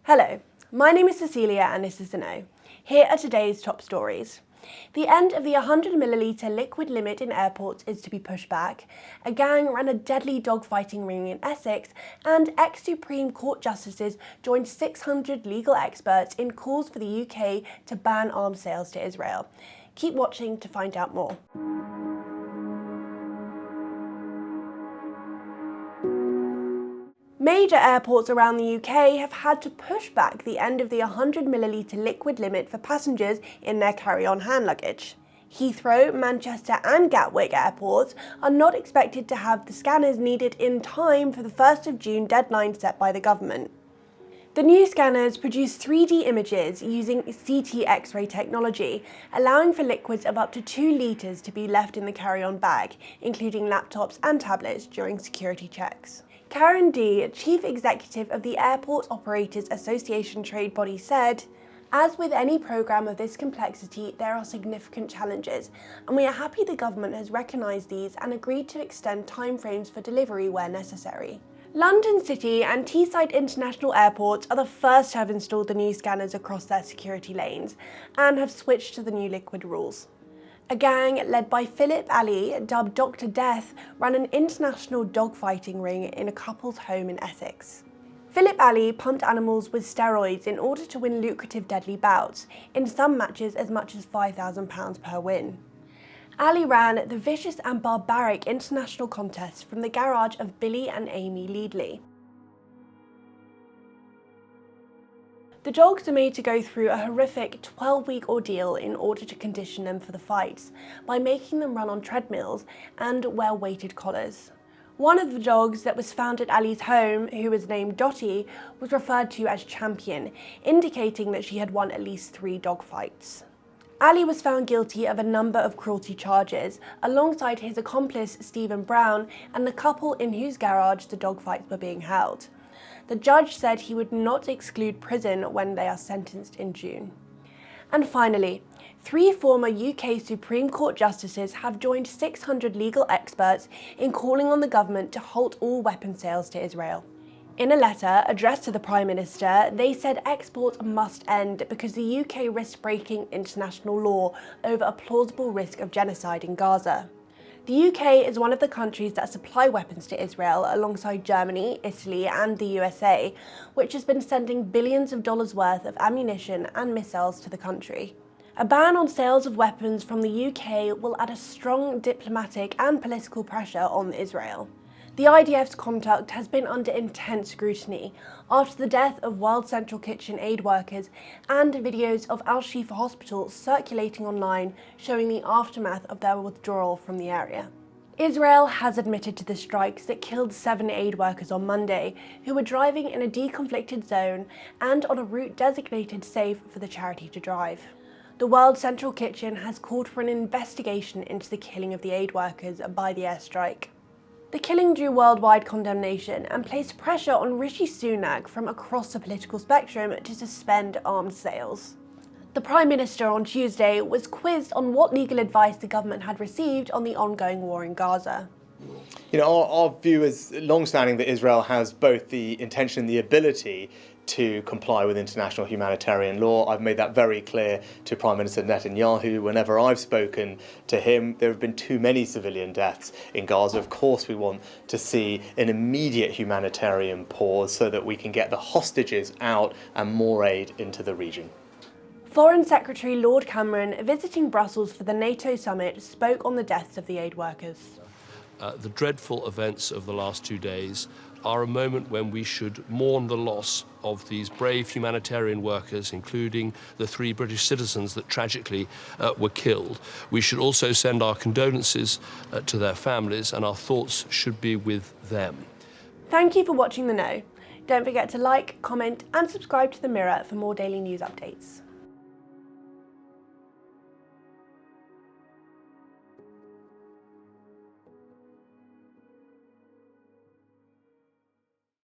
Hello, my name is Cecilia and this is The Know. Here are today's top stories. The end of the 100ml liquid limit in airports is to be pushed back. A gang ran a deadly dogfighting ring in Essex, and ex-Supreme Court justices joined 600 legal experts in calls for the UK to ban arms sales to Israel. Keep watching to find out more. Major airports around the UK have had to push back the end of the 100ml liquid limit for passengers in their carry-on hand luggage. Heathrow, Manchester and Gatwick airports are not expected to have the scanners needed in time for the 1st of June deadline set by the government. The new scanners produce 3D images using CT X-ray technology, allowing for liquids of up to 2 litres to be left in the carry-on bag, including laptops and tablets during security checks. Karen Dee, Chief Executive of the Airport Operators Association trade body, said, "As with any programme of this complexity, there are significant challenges, and we are happy the government has recognised these and agreed to extend timeframes for delivery where necessary." London City and Teesside International Airports are the first to have installed the new scanners across their security lanes and have switched to the new liquid rules. A gang led by Philip Ali, dubbed Dr. Death, ran an international dogfighting ring in a couple's home in Essex. Philip Ali pumped animals with steroids in order to win lucrative deadly bouts, in some matches as much as £5,000 per win. Ali ran the vicious and barbaric international contest from the garage of Billy and Amy Leadley. The dogs are made to go through a horrific 12-week ordeal in order to condition them for the fights, by making them run on treadmills and wear weighted collars. One of the dogs that was found at Ali's home, who was named Dottie, was referred to as Champion, indicating that she had won at least 3 dog fights. Ali was found guilty of a number of cruelty charges, alongside his accomplice Stephen Brown and the couple in whose garage the dogfights were being held. The judge said he would not exclude prison when they are sentenced in June. And finally, 3 former UK Supreme Court justices have joined 600 legal experts in calling on the government to halt all weapons sales to Israel. In a letter addressed to the Prime Minister, they said exports must end because the UK risks breaking international law over a plausible risk of genocide in Gaza. The UK is one of the countries that supply weapons to Israel alongside Germany, Italy and the USA, which has been sending billions of dollars worth of ammunition and missiles to the country. A ban on sales of weapons from the UK will add a strong diplomatic and political pressure on Israel. The IDF's conduct has been under intense scrutiny after the death of World Central Kitchen aid workers and videos of Al-Shifa Hospital circulating online showing the aftermath of their withdrawal from the area. Israel has admitted to the strikes that killed 7 aid workers on Monday, who were driving in a deconflicted zone and on a route designated safe for the charity to drive. The World Central Kitchen has called for an investigation into the killing of the aid workers by the airstrike. The killing drew worldwide condemnation and placed pressure on Rishi Sunak from across the political spectrum to suspend arms sales. The Prime Minister on Tuesday was quizzed on what legal advice the government had received on the ongoing war in Gaza. You know, our view is long-standing that Israel has both the intention and the ability to comply with international humanitarian law. I've made that very clear to Prime Minister Netanyahu. Whenever I've spoken to him, there have been too many civilian deaths in Gaza. Of course, we want to see an immediate humanitarian pause so that we can get the hostages out and more aid into the region. Foreign Secretary Lord Cameron, visiting Brussels for the NATO summit, spoke on the deaths of the aid workers. The dreadful events of the last 2 days are a moment when we should mourn the loss of these brave humanitarian workers, including the 3 British citizens that tragically were killed. We should also send our condolences to their families, and our thoughts should be with them. Thank you for watching The Know. Don't forget to like, comment and subscribe to The Mirror for more daily news updates.